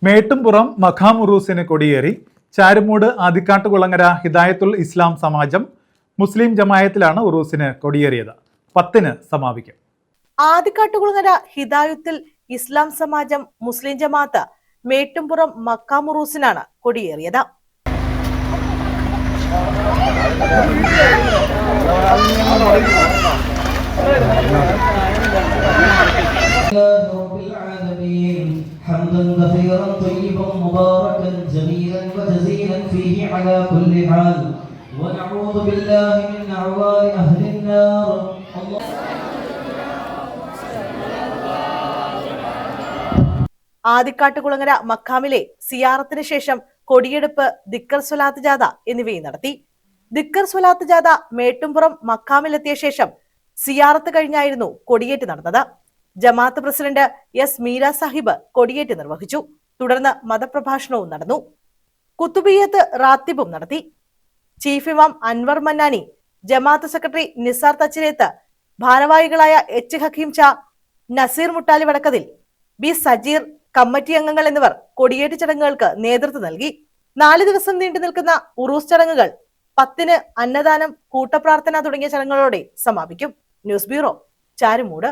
മേട്ടുംപുറം മഖാം ഉറൂസിന് കൊടിയേറി. ചാരുമൂട് ആദിക്കാട്ടുകുളങ്ങര ഹിദായത്തുൽ ഇസ്ലാം സമാജം മുസ്ലിം ജമായത്തിലാണ് ഉറൂസിന് കൊടിയേറിയത്. 10-ന് സമാപിക്കും. ആദിക്കാട്ടുകുളങ്ങര ഹിദായത്തുൽ ഇസ്ലാം സമാജം മുസ്ലിം ജമാഅത്ത് മേട്ടുംപുറം മഖാം ഉറൂസിനാണ് കൊടിയേറിയത്. حمدا كثيرا طيبا مباركا جميلا وجزيلا فيه على كل حال ونعوذ بالله من أعوان أهل النار. ആദിക്കാട്ടുകുളങ്ങര മഖാമിലെ സിയാറത്തിന് ശേഷം കൊടിയെടുപ്പ്, ദിക്കർ സ്വലാത്ത് ജാഥ എന്നിവയും നടത്തി. ദിക്കർ സ്വലാത്ത് ജാഥ മേട്ടുംപുറം മഖാമിലെത്തിയ ശേഷം സിയാറത്ത് കഴിഞ്ഞായിരുന്നു കൊടിയേറ്റ് നടന്നത്. ജമാഅത്ത് പ്രസിഡന്റ് എസ് മീര സാഹിബ് കൊടിയേറ്റ് നിർവഹിച്ചു. തുടർന്ന് മതപ്രഭാഷണവും നടന്നു. കുത്തുബിയ്യത്ത് റാത്തിബും നടത്തി. ചീഫ് ഇമാം അൻവർ മന്നാനി, ജമാഅത്ത് സെക്രട്ടറി നിസാർ തച്ചിലേത്ത്, ഭാരവാഹികളായ H Hakeem Shah, Naseer മുട്ടാലി വടക്കതിൽ, B Sajeer, committee അംഗങ്ങൾ എന്നിവർ കൊടിയേറ്റ് ചടങ്ങുകൾക്ക് നേതൃത്വം നൽകി. 4 ദിവസം നീണ്ടു നിൽക്കുന്ന ഉറൂസ് ചടങ്ങുകൾ 10-ന് അന്നദാനം, കൂട്ടപ്രാർത്ഥന തുടങ്ങിയ ചടങ്ങുകളോടെ സമാപിക്കും. News bureau, Charummood.